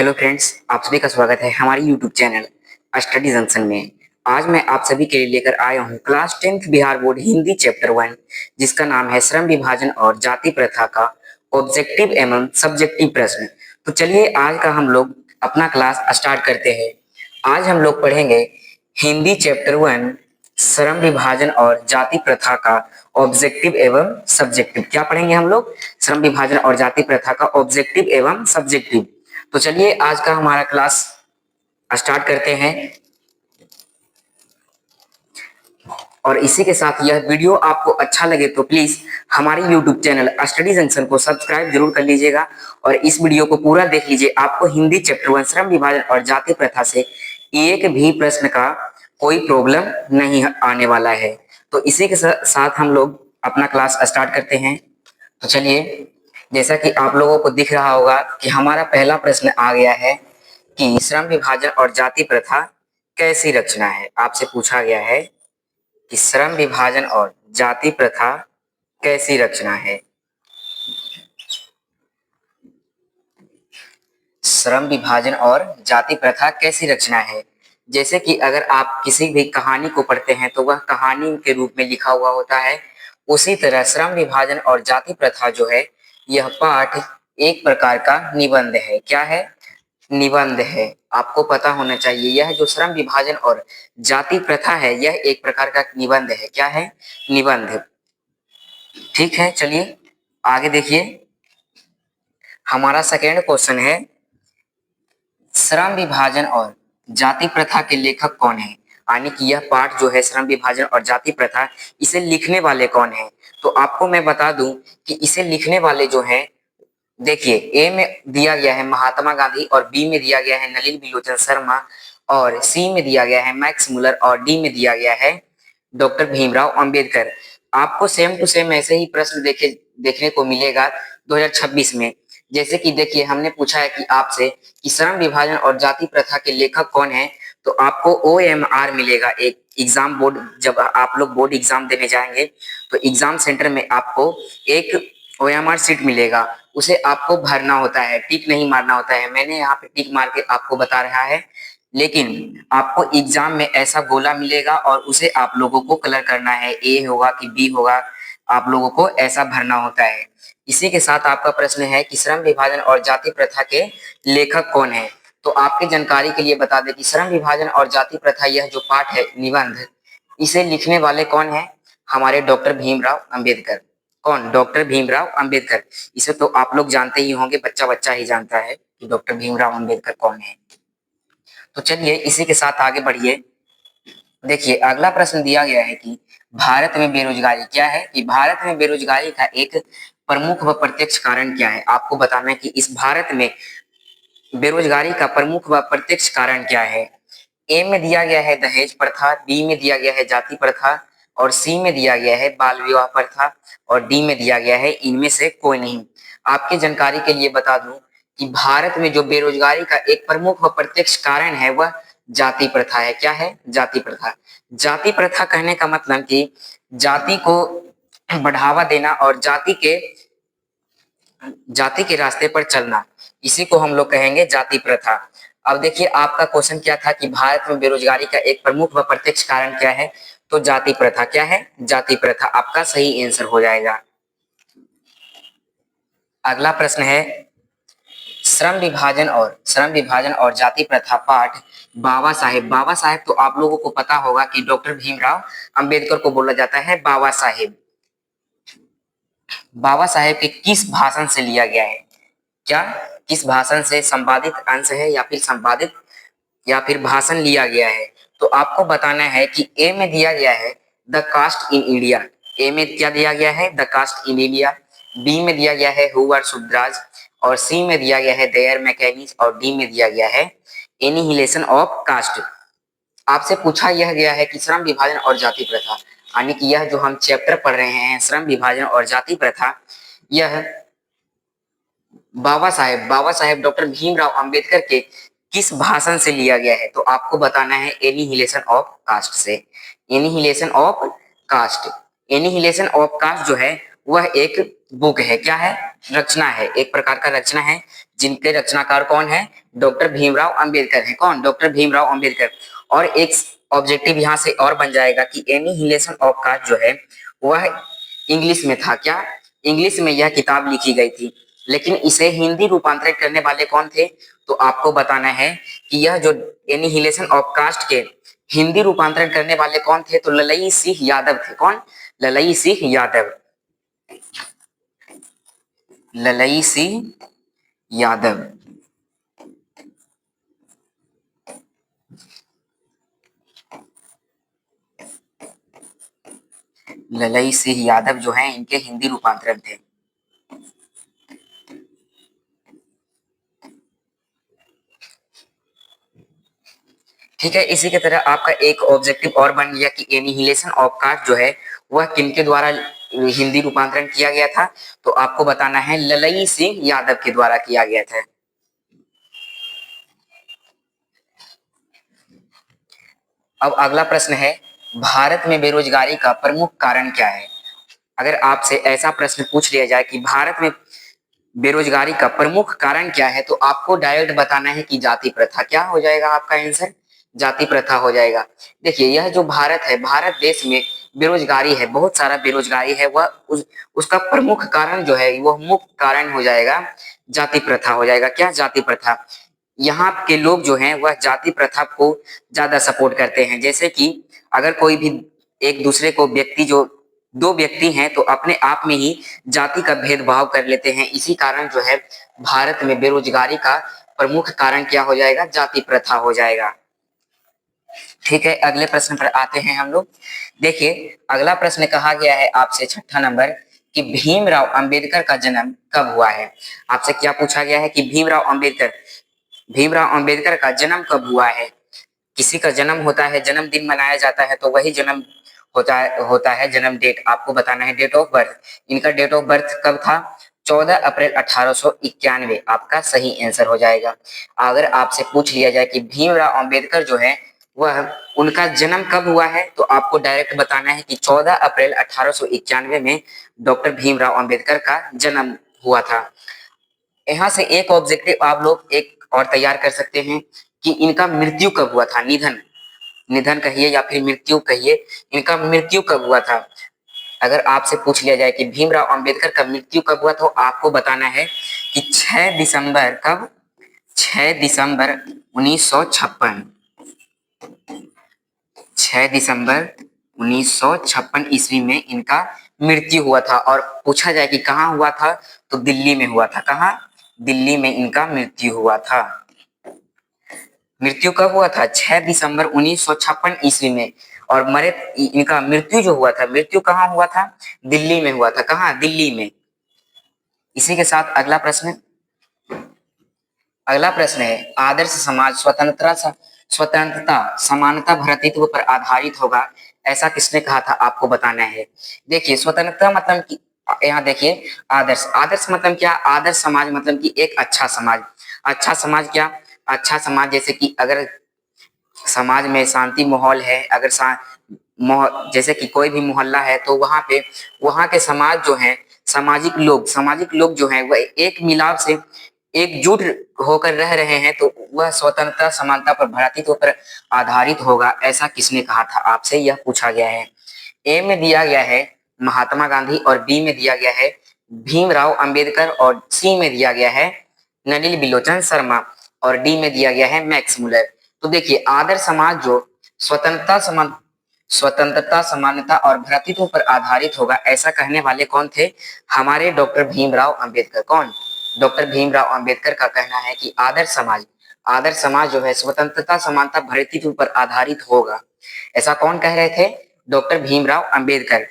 Hello friends, आप सभी का स्वागत है हमारे यूट्यूब चैनल स्टडी जंक्शन में। आज मैं आप सभी के लिए लेकर आया हूँ class 10th Bihar board Hindi chapter 1, जिसका नाम है श्रम विभाजन और जाति प्रथा का ऑब्जेक्टिव एवं सब्जेक्टिव प्रश्न। तो चलिए आज का हम लोग अपना क्लास स्टार्ट करते हैं। आज हम लोग पढ़ेंगे हिंदी चैप्टर 1 श्रम विभाजन और जाति प्रथा का ऑब्जेक्टिव एवं सब्जेक्टिव। क्या पढ़ेंगे हम लोग? श्रम विभाजन और जाति प्रथा का ऑब्जेक्टिव एवं सब्जेक्टिव। तो चलिए आज का हमारा क्लास स्टार्ट करते हैं। और इसी के साथ यह वीडियो आपको अच्छा लगे तो प्लीज हमारे यूट्यूब चैनल स्टडी जंक्शन को सब्सक्राइब जरूर कर लीजिएगा और इस वीडियो को पूरा देख लीजिए। आपको हिंदी चैप्टर 1 श्रम विभाजन और जाति प्रथा से एक भी प्रश्न का कोई प्रॉब्लम नहीं आने वाला है। तो इसी के साथ हम लोग अपना क्लास स्टार्ट करते हैं। तो चलिए, जैसा कि आप लोगों को दिख रहा होगा कि हमारा पहला प्रश्न आ गया है कि श्रम विभाजन और जाति प्रथा कैसी रचना है। आपसे पूछा गया है कि श्रम विभाजन और जाति प्रथा कैसी रचना है। श्रम विभाजन और जाति प्रथा कैसी रचना है। जैसे कि अगर आप किसी भी कहानी को पढ़ते हैं तो वह कहानी के रूप में लिखा हुआ होता है, उसी तरह श्रम विभाजन और जाति प्रथा जो है यह पाठ एक प्रकार का निबंध है। क्या है? निबंध है। आपको पता होना चाहिए यह जो श्रम विभाजन और जाति प्रथा है यह एक प्रकार का निबंध है। क्या है? निबंध। ठीक है, चलिए आगे देखिए। हमारा सेकेंड क्वेश्चन है श्रम विभाजन और जाति प्रथा के लेखक कौन है। यानी कि यह पाठ जो है श्रम विभाजन और जाति प्रथा, इसे लिखने वाले कौन है। तो आपको मैं बता दूं कि इसे लिखने वाले जो है, देखिए ए में दिया गया है महात्मा गांधी और बी में दिया गया है नलिन बिलोचन शर्मा और सी में दिया गया है मैक्स मुलर और डी में दिया गया है डॉक्टर भीमराव अंबेडकर। आपको सेम टू सेम ऐसे ही प्रश्न देखने को मिलेगा 2026 में। जैसे कि देखिए, हमने पूछा है कि आपसे कि श्रम विभाजन और जाति प्रथा के लेखक कौन है, तो आपको OMR मिलेगा। एक एग्जाम बोर्ड, जब आप लोग बोर्ड एग्जाम देने जाएंगे तो एग्जाम सेंटर में आपको एक OMR सीट मिलेगा, उसे आपको भरना होता है, टिक नहीं मारना होता है। मैंने यहाँ पे टिक मार के आपको बता रहा है, लेकिन आपको एग्जाम में ऐसा गोला मिलेगा और उसे आप लोगों को कलर करना है, ए होगा कि बी होगा, आप लोगों को ऐसा भरना होता है। इसी के साथ आपका प्रश्न है कि श्रम विभाजन और जाति प्रथा के लेखक कौन है। तो आपकी जानकारी के लिए बता दें कि श्रम विभाजन और जाति प्रथा यह जो पाठ है निबंध, इसे लिखने वाले कौन है? हमारे डॉक्टर भीमराव अंबेडकर। कौन? डॉक्टर भीमराव अंबेडकर। इसे तो आप लोग जानते ही होंगे, बच्चा बच्चा ही जानता है कि डॉक्टर भीमराव अंबेडकर कौन है। तो चलिए इसी के साथ आगे बढ़िए। देखिए अगला प्रश्न दिया गया है कि भारत में बेरोजगारी क्या है, कि भारत में बेरोजगारी का एक प्रमुख व प्रत्यक्ष कारण क्या है। आपको बताना है कि इस भारत में बेरोजगारी का प्रमुख व प्रत्यक्ष कारण क्या है। ए में दिया गया है दहेज प्रथा, बी में दिया गया है जाति प्रथा और सी में दिया गया है बाल विवाह प्रथा और डी में दिया गया है इनमें से कोई नहीं। आपकी जानकारी के लिए बता दूं कि भारत में जो बेरोजगारी का एक प्रमुख व प्रत्यक्ष कारण है वह जाति प्रथा है। क्या है? जाति प्रथा। जाति प्रथा कहने का मतलब कि जाति को बढ़ावा देना और जाति के रास्ते पर चलना, इसी को हम लोग कहेंगे जाति प्रथा। अब देखिए आपका क्वेश्चन क्या था कि भारत में बेरोजगारी का एक प्रमुख व प्रत्यक्ष कारण क्या है, तो जाति प्रथा। क्या है? जाति प्रथा आपका सही आंसर हो जाएगा। अगला प्रश्न है श्रम विभाजन और जाति प्रथा पाठ बाबा साहेब। बाबा साहेब तो आप लोगों को पता होगा कि डॉक्टर भीमराव अंबेडकर को बोला जाता है बाबा साहेब। बाबा साहेब के किस भाषण से लिया गया है? क्या किस भाषण से संपादित अंश है या फिर संपादित या फिर भाषण लिया गया है? तो आपको बताना है कि ए में दिया गया है the caste in India. A में क्या दिया गया है? The caste in India. B में दिया गया है हु आर सुभद्राज और सी में दिया गया है देयर मैकेनिक्स और डी में दिया गया है एनिहिलेशन ऑफ कास्ट। आपसे पूछा यह गया है कि श्रम विभाजन और जाति प्रथा, यानी कि यह जो हम चैप्टर पढ़ रहे हैं श्रम विभाजन और जाति प्रथा, यह बाबा साहेब डॉक्टर भीमराव अंबेडकर के किस भाषण से लिया गया है? तो आपको बताना है एनिहिलेशन ऑफ कास्ट से। एनिहिलेशन ऑफ कास्ट जो है वह एक बुक है, क्या है, रचना है, एक प्रकार का रचना है, जिनके रचनाकार कौन है, डॉक्टर भीमराव अंबेडकर है। कौन, डॉक्टर भीमराव अंबेडकर। और एक ऑब्जेक्टिव यहाँ से और बन जाएगा कि एनिहिलेशन ऑफ कास्ट जो है वह इंग्लिश में था, क्या, इंग्लिश में यह किताब लिखी गई थी, लेकिन इसे हिंदी रूपांतरित करने वाले कौन थे, तो आपको बताना है कि यह जो एनिहिलेशन ऑफ कास्ट के हिंदी रूपांतरण करने वाले कौन थे, तो ललई सिंह यादव थे। कौन, ललई सिंह यादव, ललई सिंह यादव। ललई सिंह यादव जो हैं इनके हिंदी रूपांतरण थे। ठीक है, इसी के तरह आपका एक ऑब्जेक्टिव और बन गया कि एनिहिलेशन ऑफ कास्ट जो है वह किनके द्वारा हिंदी रूपांतरण किया गया था, तो आपको बताना है ललई सिंह यादव के द्वारा किया गया था। अब अगला प्रश्न है, भारत में बेरोजगारी का प्रमुख कारण क्या है। अगर आपसे ऐसा प्रश्न पूछ लिया जाए कि भारत में बेरोजगारी का प्रमुख कारण क्या है, तो आपको डायरेक्ट बताना है कि जाति प्रथा। क्या हो जाएगा आपका आंसर, जाति प्रथा हो जाएगा। देखिए, यह जो भारत है, भारत देश में बेरोजगारी है, बहुत सारा बेरोजगारी है, वह उसका प्रमुख कारण जो है वह मुख्य कारण हो जाएगा जाति प्रथा हो जाएगा। क्या, जाति प्रथा। यहाँ के लोग जो हैं वह जाति प्रथा को ज्यादा सपोर्ट करते हैं। जैसे कि अगर कोई भी एक दूसरे को व्यक्ति, जो दो व्यक्ति हैं तो अपने आप में ही जाति का भेदभाव कर लेते हैं। इसी कारण जो है भारत में बेरोजगारी का प्रमुख कारण क्या हो जाएगा, जाति प्रथा हो जाएगा। ठीक है, अगले प्रश्न पर आते हैं हम लोग। देखिए, अगला प्रश्न कहा गया है आपसे 6ठा नंबर कि भीमराव अंबेडकर का जन्म कब हुआ है। आपसे क्या पूछा गया है कि भीमराव अंबेडकर का जन्म कब हुआ है। किसी का जन्म होता है, जन्मदिन मनाया जाता है, तो वही जन्म होता है जन्म डेट। आपको बताना है डेट ऑफ बर्थ। इनका डेट ऑफ बर्थ कब था, 14 अप्रैल 1891 आपका सही आंसर हो जाएगा। अगर आपसे पूछ लिया जाए कि भीमराव अंबेडकर जो है वह उनका जन्म कब हुआ है, तो आपको डायरेक्ट बताना है कि 14 अप्रैल 1891 में डॉक्टर भीमराव अंबेडकर का जन्म हुआ था। यहाँ से एक ऑब्जेक्टिव आप लोग एक और तैयार कर सकते हैं कि इनका मृत्यु कब हुआ था, निधन, निधन कहिए या फिर मृत्यु कहिए, इनका मृत्यु कब हुआ था। अगर आपसे पूछ लिया जाए कि भीमराव अंबेडकर का मृत्यु कब हुआ, तो आपको बताना है कि 6 दिसंबर कब, 6 दिसंबर 1956, 6 दिसंबर 1956 ईस्वी में इनका मृत्यु हुआ था। और पूछा जाए कि कहाँ हुआ था, तो दिल्ली में हुआ था। कहाँ, दिल्ली में इनका मृत्यु हुआ था। मृत्यु कब हुआ था, 6 दिसंबर 1956 ईस्वी में। और मरे, इनका मृत्यु जो हुआ था, मृत्यु कहाँ हुआ था, दिल्ली में हुआ था। कहाँ, दिल्ली में। इसी के साथ अगला प्रश्न, अगला प्रश्न है आदर्श समाज स्वतंत्रता समानता भ्रातृत्व पर आधारित होगा, ऐसा किसने कहा था, आपको बताना है। देखिए, स्वतंत्रता मतलब कि, यहाँ देखिए, आदर्श, आदर्श मतलब क्या, आदर्श समाज मतलब कि एक अच्छा समाज। अच्छा समाज क्या, अच्छा समाज जैसे कि अगर समाज में शांति माहौल है, अगर जैसे कि कोई भी मोहल्ला है, तो वहां पे वहां के समाज जो है, सामाजिक लोग जो है वह एक मिलाप से एकजुट होकर रह रहे हैं, तो वह स्वतंत्रता समानता पर भ्रातृत्व पर आधारित होगा, ऐसा किसने कहा था, आपसे यह पूछा गया है। ए में दिया गया है महात्मा गांधी और बी में दिया गया है भीमराव अंबेडकर और सी में दिया गया है नलिनी बिलोचन शर्मा और डी में दिया गया है मैक्स मुलर। तो देखिए, आदर्श समाज जो स्वतंत्रता समानता और भ्रातृत्व पर आधारित होगा, ऐसा कहने वाले कौन थे, हमारे डॉक्टर भीमराव अंबेडकर। कौन, डॉक्टर भीमराव अंबेडकर का कहना है कि आदर्श समाज जो है स्वतंत्रता समानता भ्रातृत्व पर आधारित होगा। ऐसा कौन कह रहे थे, डॉक्टर भीमराव अंबेडकर।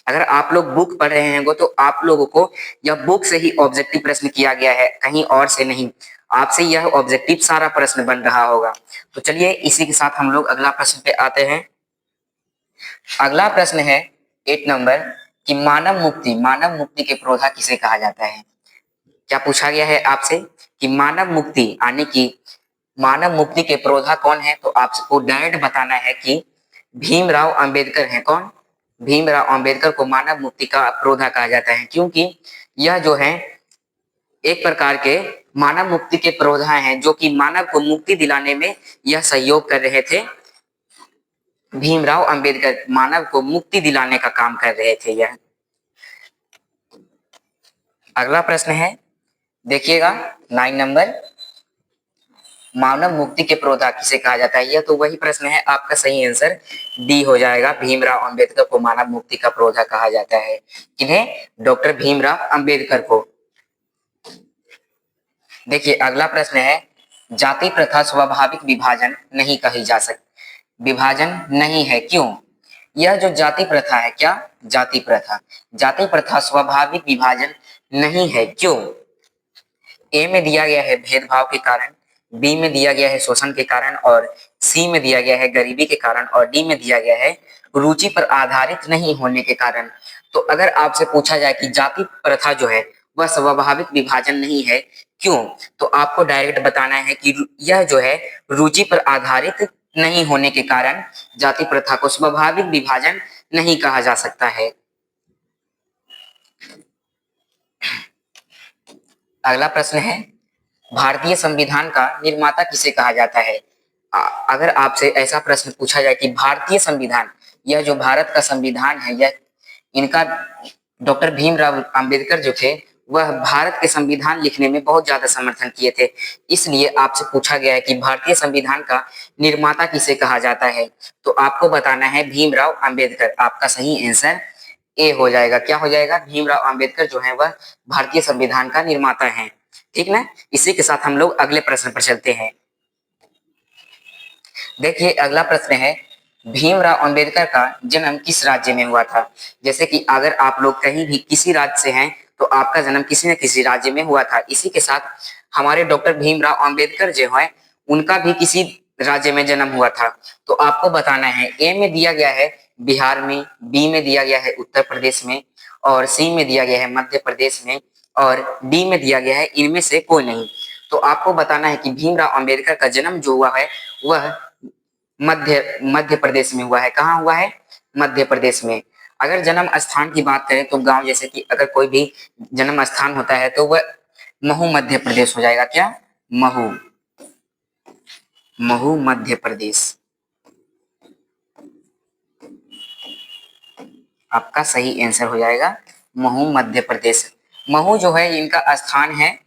अगर आप लोग बुक पढ़ रहे हैं तो आप लोगों को यह बुक से ही ऑब्जेक्टिव प्रश्न किया गया है, कहीं और से नहीं। आपसे यह ऑब्जेक्टिव सारा प्रश्न बन रहा होगा। तो चलिए, इसी के साथ हम लोग अगला प्रश्न पे आते हैं। अगला प्रश्न है 8 नंबर कि मानव मुक्ति के प्रोधा किसे कहा जाता है। क्या पूछा गया है आपसे कि मानव मुक्ति, यानी कि मानव मुक्ति के प्रोधा कौन है, तो आपको डायरेक्ट बताना है कि भीमराव अंबेडकर है। कौन, भीमराव अंबेडकर को मानव मुक्ति का प्रोधा कहा जाता है, क्योंकि यह जो है एक प्रकार के मानव मुक्ति के प्रोधा हैं, जो कि मानव को मुक्ति दिलाने में यह सहयोग कर रहे थे। भीमराव अंबेडकर मानव को मुक्ति दिलाने का काम कर रहे थे यह। अगला प्रश्न है, देखिएगा 9 नंबर, मानव मुक्ति के प्रोधा किसे कहा जाता है? यह तो वही प्रश्न है, आपका सही आंसर डी हो जाएगा। भीमराव अंबेडकर को मानव मुक्ति का प्रोधा कहा जाता है। किन्हें? डॉक्टर भीमराव अंबेडकर को। देखिए अगला प्रश्न है, जाति प्रथा स्वाभाविक विभाजन नहीं कही जा सकती, विभाजन नहीं है, क्यों? यह जो जाति प्रथा है, क्या? जाति प्रथा स्वाभाविक विभाजन नहीं है, क्यों? ए में दिया गया है भेदभाव के कारण, बी में दिया गया है शोषण के कारण, और सी में दिया गया है गरीबी के कारण, और डी में दिया गया है रुचि पर आधारित नहीं होने के कारण। तो अगर आपसे पूछा जाए कि जाति प्रथा जो है वह स्वाभाविक विभाजन नहीं है, क्यों? तो आपको डायरेक्ट बताना है कि यह जो है रुचि पर आधारित नहीं होने के कारण जाति प्रथा को स्वाभाविक विभाजन नहीं कहा जा सकता है। अगला प्रश्न है, भारतीय संविधान का निर्माता किसे कहा जाता है? अगर आपसे ऐसा प्रश्न पूछा जाए कि भारतीय संविधान, यह जो भारत का संविधान है, यह इनका डॉक्टर भीमराव अंबेडकर जो थे वह भारत के संविधान लिखने में बहुत ज्यादा समर्थन किए थे, इसलिए आपसे पूछा गया है कि भारतीय संविधान का निर्माता किसे कहा जाता है, तो आपको बताना है भीमराव अंबेडकर। आपका सही आंसर ए हो जाएगा। क्या हो जाएगा? भीमराव अंबेडकर जो है वह भारतीय संविधान का निर्माता है। ठीक ना? इसी के साथ हम लोग अगले प्रश्न पर चलते हैं। देखिए अगला प्रश्न है, भीमराव अंबेडकर का जन्म किस राज्य में हुआ था? जैसे कि अगर आप लोग कहीं भी किसी राज्य से हैं तो आपका जन्म किसी न किसी राज्य में हुआ था। इसी के साथ हमारे डॉक्टर भीमराव अंबेडकर जो है उनका भी किसी राज्य में जन्म हुआ था। तो आपको बताना है, ए में दिया गया है बिहार में, बी में दिया गया है उत्तर प्रदेश में, और सी में दिया गया है मध्य प्रदेश में, और डी में दिया गया है इनमें से कोई नहीं। तो आपको बताना है कि भीमराव अंबेडकर का जन्म जो हुआ है वह मध्य प्रदेश में हुआ है। कहाँ हुआ है? मध्य प्रदेश में। अगर जन्म स्थान की बात करें तो गांव, जैसे कि अगर कोई भी जन्म स्थान होता है तो वह महू मध्य प्रदेश हो जाएगा। क्या? महू मध्य प्रदेश। आपका सही आंसर हो जाएगा महू मध्य प्रदेश। महू जो है इनका स्थान है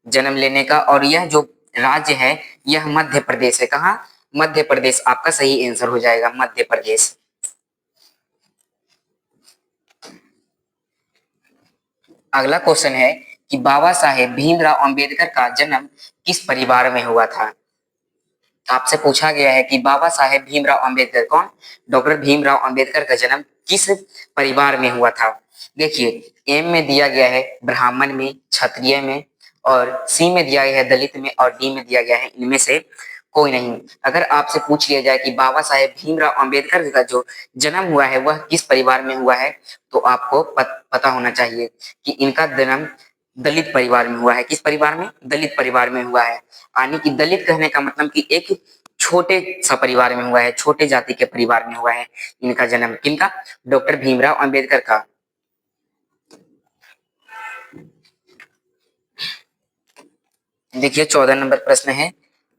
जन्म लेने का, और यह जो राज्य है यह मध्य प्रदेश है। कहाँ? मध्य प्रदेश। आपका सही आंसर हो जाएगा मध्य प्रदेश। अगला क्वेश्चन है कि बाबा साहेब भीमराव अंबेडकर का जन्म किस परिवार में हुआ था? आपसे पूछा गया है कि बाबा साहेब भीमराव अंबेडकर, कौन? डॉक्टर भीमराव अंबेडकर का जन्म किस परिवार में हुआ था? देखिए एम में दिया गया है ब्राह्मण में, क्षत्रिय में, और सी में दिया गया है दलित में, और डी में दिया गया है इनमें से कोई नहीं। अगर आपसे पूछ लिया जाए कि बाबा साहेब भीमराव अंबेडकर का जो जन्म हुआ है वह किस परिवार में हुआ है, तो आपको पता होना चाहिए कि इनका जन्म दलित परिवार में हुआ है। किस परिवार में? दलित परिवार में हुआ है। यानी कि दलित कहने का मतलब कि एक छोटे सा परिवार में हुआ है, छोटे जाति के परिवार में हुआ है इनका जन्म। किनका? डॉक्टर भीमराव अंबेडकर का। देखिए 14 नंबर प्रश्न है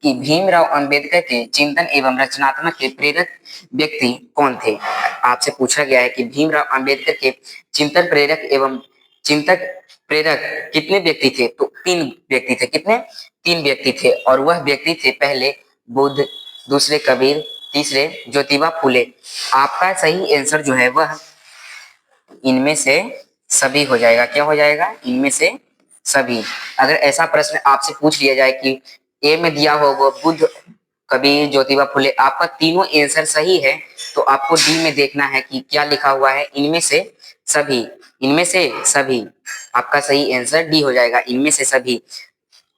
कि भीमराव अंबेडकर के चिंतन एवं रचनात्मक के प्रेरक व्यक्ति कौन थे? आपसे पूछा गया है कि भीमराव अंबेडकर के चिंतन प्रेरक एवं चिंतक प्रेरक कितने व्यक्ति थे? तो 3 व्यक्ति थे। कितने? 3 व्यक्ति थे, और वह व्यक्ति थे पहले बुद्ध, दूसरे कबीर, तीसरे ज्योतिबा फुले। आपका सही आंसर जो है वह इनमें से सभी हो जाएगा। क्या हो जाएगा? इनमें से सभी। अगर ऐसा प्रश्न आपसे पूछ लिया जाए कि ए में दिया हो वो बुद्ध, कबीर, ज्योतिबा फुले, आपका तीनों आंसर सही है, तो आपको डी में देखना है कि क्या लिखा हुआ है, इनमें से सभी। इनमें से सभी। आपका सही आंसर डी हो जाएगा, इनमें से सभी।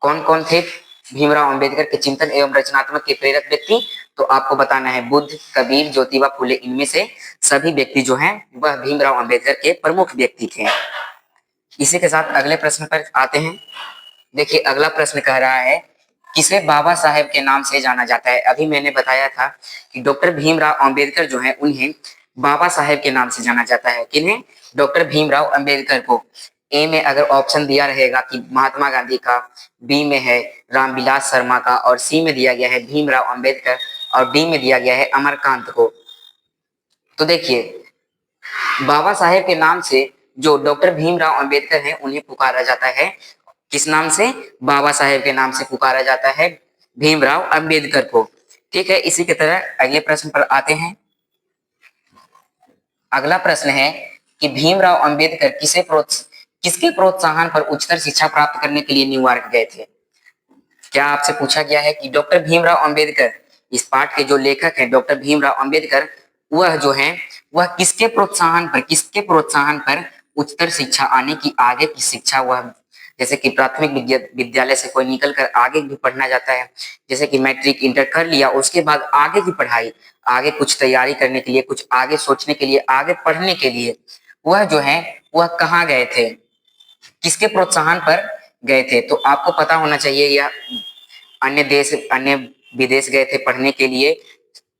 कौन कौन थे भीमराव अंबेडकर के चिंतन एवं रचनात्मक के प्रेरक व्यक्ति? तो आपको बताना है बुद्ध, कबीर, ज्योतिबा फुले, इनमें से सभी व्यक्ति जो हैं वह भीमराव अंबेडकर के प्रमुख व्यक्ति थे। इसी के साथ अगले प्रश्न पर आते हैं। देखिए अगला प्रश्न कह रहा है, किसे बाबा साहेब के नाम से जाना जाता है? अभी मैंने बताया था कि डॉक्टर भीमराव अंबेडकर जो है उन्हें बाबा साहेब के नाम से जाना जाता है। किन्हें? डॉक्टर भीमराव अंबेडकर को। ए में अगर ऑप्शन दिया रहेगा कि महात्मा गांधी का, बी में है रामविलास शर्मा का, और सी में दिया गया है भीमराव अंबेडकर, और डी में दिया गया है अमरकांत को। तो देखिए, बाबा साहेब के नाम से जो डॉक्टर भीमराव अंबेडकर हैं उन्हें पुकारा जाता है। किस नाम से? बाबा साहेब के नाम से पुकारा जाता है भीमराव अंबेडकर को। ठीक है, इसी की तरह अगले प्रश्न पर आते हैं। अगला प्रश्न है कि भीमराव अंबेडकर किसके प्रोत्साहन पर उच्चतर शिक्षा प्राप्त करने के लिए न्यूयॉर्क गए थे? क्या आपसे पूछा गया है कि डॉक्टर भीमराव अंबेडकर, इस पाठ के जो लेखक हैं डॉक्टर भीमराव अंबेडकर, वह जो है वह किसके प्रोत्साहन पर उच्चतर शिक्षा आने की, आगे की शिक्षा, वह जैसे कि प्राथमिक विद्यालय से कोई निकल कर आगे भी पढ़ना जाता है, जैसे कि मैट्रिक इंटर कर लिया, उसके बाद आगे की पढ़ाई, आगे कुछ तैयारी करने के लिए, कुछ आगे सोचने के लिए, आगे पढ़ने के लिए, वह जो है वह कहाँ गए थे, किसके प्रोत्साहन पर गए थे? तो आपको पता होना चाहिए, यह अन्य विदेश गए थे पढ़ने के लिए,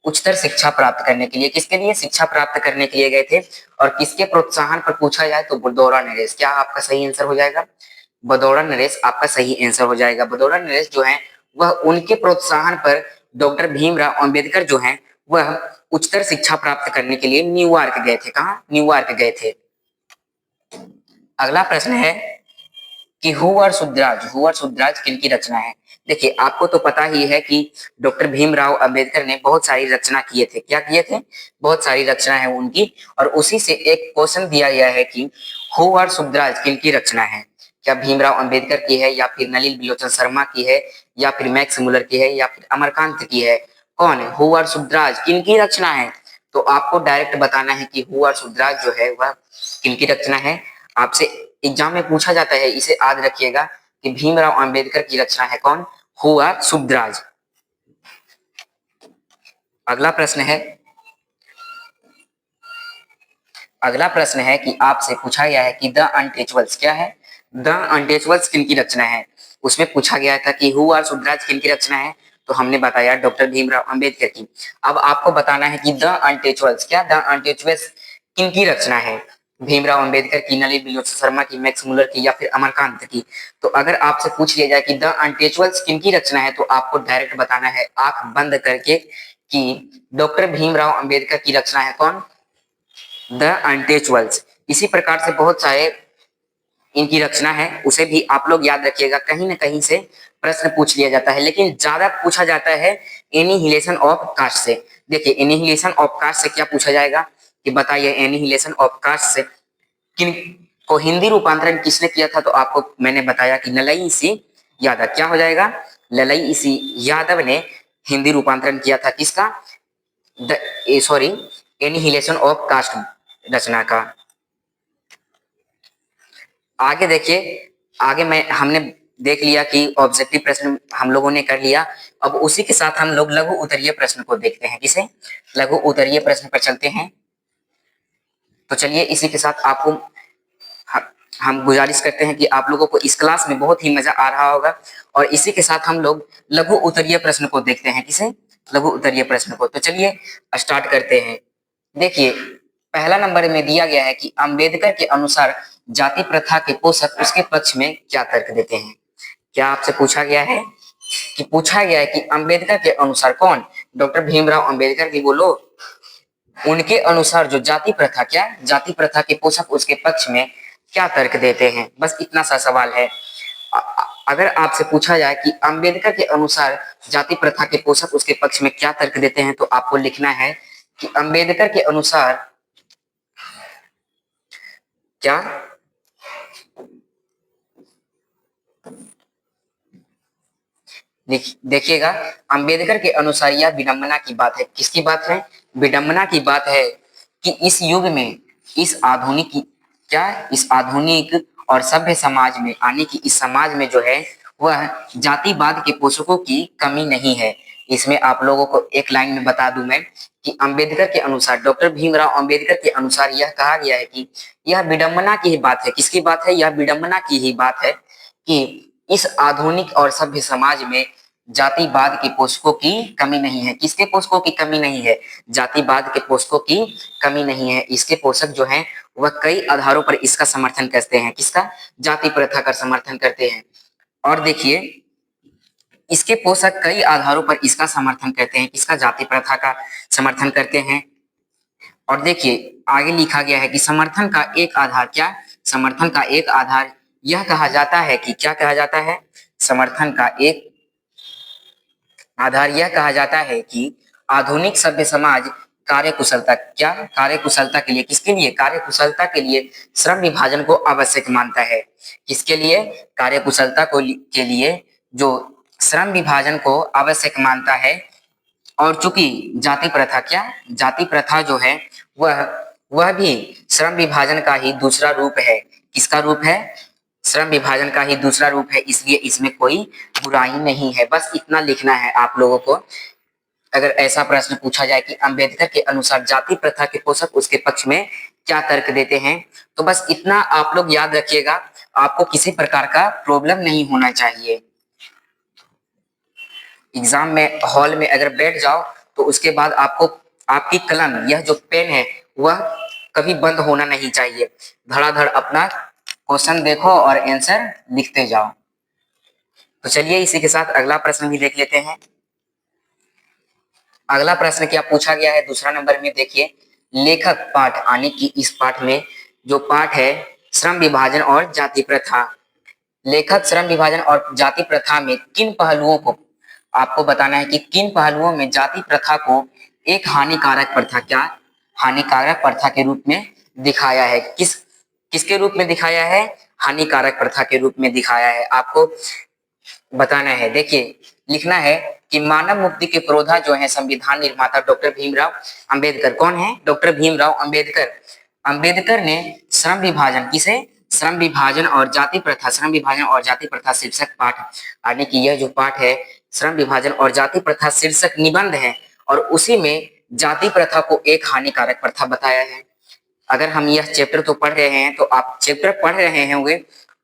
उच्चतर शिक्षा प्राप्त करने के लिए। किसके लिए शिक्षा प्राप्त करने के लिए गए थे? और किसके प्रोत्साहन पर पूछा जाए तो बड़ौदा नरेश। क्या आपका सही आंसर हो जाएगा? बड़ौदा नरेश आपका सही आंसर हो जाएगा। बड़ौदा नरेश जो है वह उनके प्रोत्साहन पर डॉक्टर भीमराव अंबेडकर जो है वह उच्चतर शिक्षा प्राप्त करने के लिए न्यूयॉर्क गए थे। कहाँ? न्यूयॉर्क गए थे। अगला प्रश्न है कि हु आर शुद्राज किनकी रचना है? देखिए, आपको तो पता ही है कि डॉक्टर भीमराव अंबेडकर ने बहुत सारी रचना किए थे। क्या किए थे? बहुत सारी रचना है उनकी, और उसी से एक क्वेश्चन दिया गया है कि हु आर शुद्राज किनकी रचना है? क्या भीमराव अंबेडकर की है, या फिर नलिनी बिलोचन शर्मा की है, या फिर मैक्स मुलर की है, या फिर अमरकांत की है? कौन है? हु आर शुद्राज किनकी रचना है? तो आपको डायरेक्ट बताना है कि हु आर शुद्राज जो है वह किनकी रचना है। आपसे एग्जाम में पूछा जाता है, इसे याद रखिएगा कि भीमराव अंबेडकर की रचना है कौन? Who are Shudras. अगला प्रश्न है कि आपसे पूछा गया है कि द अनटचेबल्स क्या है? द अनटचेबल्स किनकी रचना है? उसमें पूछा गया था कि हु आर शुद्राज किनकी रचना है, तो हमने बताया डॉक्टर भीमराव अंबेडकर की। अब आपको बताना है कि द अनटचेबल्स, क्या द अनटचेबल्स किनकी रचना है? भीमराव अंबेडकर की, नलिनी बिलोचन शर्मा की, मैक्स मुलर की, या फिर अमरकांत की? तो अगर आपसे पूछ लिया जाए कि द अनटचेबल्स किनकी रचना है, तो आपको डायरेक्ट बताना है आंख बंद करके कि डॉक्टर भीमराव अंबेडकर की रचना है कौन? The untouchables. इसी प्रकार से बहुत सारे इनकी रचना है, उसे भी आप लोग याद रखिएगा। कहीं ना कहीं से प्रश्न पूछ लिया जाता है, लेकिन ज्यादा पूछा जाता है एनिहिलेशन ऑफ कास्ट से। देखिए, एनिहिलेशन ऑफ कास्ट से क्या पूछा जाएगा कि बताइए, एनिहिलेशन ऑफ कास्ट से किन को हिंदी रूपांतरण किसने किया था? तो आपको मैंने बताया कि ललई सी यादव। क्या हो जाएगा? ललई सी यादव ने हिंदी रूपांतरण किया था किसका? सॉरी, एनिहिलेशन ऑफ कास्ट रचना का। आगे देखिए, आगे हमने देख लिया कि ऑब्जेक्टिव प्रश्न हम लोगों ने कर लिया। अब उसी के साथ हम लोग लघु उत्तरीय प्रश्न को देखते हैं। किसे? लघु उत्तरीय प्रश्न पर चलते हैं। तो चलिए, इसी के साथ आपको हम गुजारिश करते हैं कि आप लोगों को इस क्लास में बहुत ही मजा आ रहा होगा, और इसी के साथ हम लोग लघु उत्तरीय प्रश्न को देखते हैं। किसे? लघु उत्तरीय प्रश्न को। तो चलिए स्टार्ट करते हैं। देखिए, पहला नंबर में दिया गया है कि अंबेडकर के अनुसार जाति प्रथा के पोषक उसके पक्ष में क्या तर्क देते हैं? क्या आपसे पूछा गया है कि अंबेडकर के अनुसार, कौन? डॉक्टर भीमराव अंबेडकर की बोलो, उनके अनुसार जो जाति प्रथा, क्या जाति प्रथा के पोषक उसके पक्ष में क्या तर्क देते हैं? बस इतना सा सवाल है। अगर आपसे पूछा जाए कि अंबेडकर के अनुसार जाति प्रथा के पोषक उसके पक्ष में क्या तर्क देते हैं, तो आपको लिखना है कि अंबेडकर के अनुसार क्या? देखिएगा, अंबेडकर के अनुसार यह विडंबना की बात है। किसकी बात है? विडंबना की बात है कि इस युग में, इस आधुनिक और सभ्य समाज में, आने की इस समाज में जो है वह जातिवाद के पोषकों की कमी नहीं है। इसमें आप लोगों को एक लाइन में बता दूं मैं कि अंबेडकर के अनुसार, डॉक्टर भीमराव अंबेडकर के अनुसार यह कहा गया है कि यह विडंबना की ही बात है। किसकी बात है? यह विडंबना की ही बात है कि इस आधुनिक और सभ्य समाज में जातिवाद के पोषकों की कमी नहीं है। किसके पोषकों की कमी नहीं है? जातिवाद के पोषकों की कमी नहीं है। इसके पोषक जो हैं वह कई आधारों पर इसका समर्थन करते हैं। किसका? जाति प्रथा का समर्थन करते हैं। और देखिए, इसके पोषक कई आधारों पर इसका समर्थन करते हैं। किसका? जाति प्रथा का समर्थन करते हैं। और देखिए आगे लिखा गया है कि समर्थन का एक आधार, क्या? समर्थन का एक आधार यह कहा जाता है कि, क्या कहा जाता है? समर्थन का एक आधार यह कहा जाता है कि आधुनिक सभ्य समाज कार्यकुशलता, क्या? कार्यकुशलता के लिए, किसके लिए? कार्यकुशलता के लिए श्रम विभाजन को आवश्यक मानता है। किसके लिए? कार्यकुशलता को के लिए जो श्रम विभाजन को आवश्यक मानता है। और चूंकि जाति प्रथा, क्या? जाति प्रथा जो है वह भी श्रम विभाजन का ही दूसरा रूप है। किसका रूप है? श्रम विभाजन का ही दूसरा रूप है, इसलिए इसमें कोई बुराई नहीं है। बस इतना लिखना है आप लोगों को। अगर ऐसा प्रश्न पूछा जाए कि अंबेडकर के अनुसार जाति प्रथा के पोषक उसके पक्ष में क्या तर्क देते हैं, तो बस इतना आप लोग याद रखिएगा। आपको किसी प्रकार का प्रॉब्लम नहीं होना चाहिए। एग्जाम में हॉल में अगर बैठ जाओ तो उसके बाद आपको आपकी कलम, यह जो पेन है, वह कभी बंद होना नहीं चाहिए। धड़ाधड़ अपना क्वेश्चन देखो और आंसर लिखते जाओ। तो चलिए इसी के साथ अगला प्रश्न भी देख लेते हैं। अगला प्रश्न क्या पूछा गया है दूसरा नंबर में? देखिए, लेखक पाठ, आने की इस पाठ में जो पाठ है श्रम विभाजन और जाति प्रथा, लेखक श्रम विभाजन और जाति प्रथा में किन पहलुओं को, आपको बताना है कि किन पहलुओं में जाति प्रथा को एक हानिकारक प्रथा, क्या? हानिकारक प्रथा के रूप में दिखाया है। किसके रूप में दिखाया है? हानिकारक प्रथा के रूप में दिखाया है। आपको बताना है। देखिए लिखना है कि मानव मुक्ति के पुरोधा जो है संविधान निर्माता डॉक्टर भीमराव अंबेडकर। कौन है? डॉक्टर भीमराव अंबेडकर। अंबेडकर ने श्रम विभाजन, किसे? श्रम विभाजन और जाति प्रथा, श्रम विभाजन और जाति प्रथा शीर्षक पाठ, यानी कि यह जो पाठ है श्रम विभाजन और जाति प्रथा शीर्षक निबंध है, और उसी में जाति प्रथा को एक हानिकारक प्रथा बताया है। अगर हम यह चैप्टर तो पढ़ रहे हैं, तो आप चैप्टर पढ़ रहे होंगे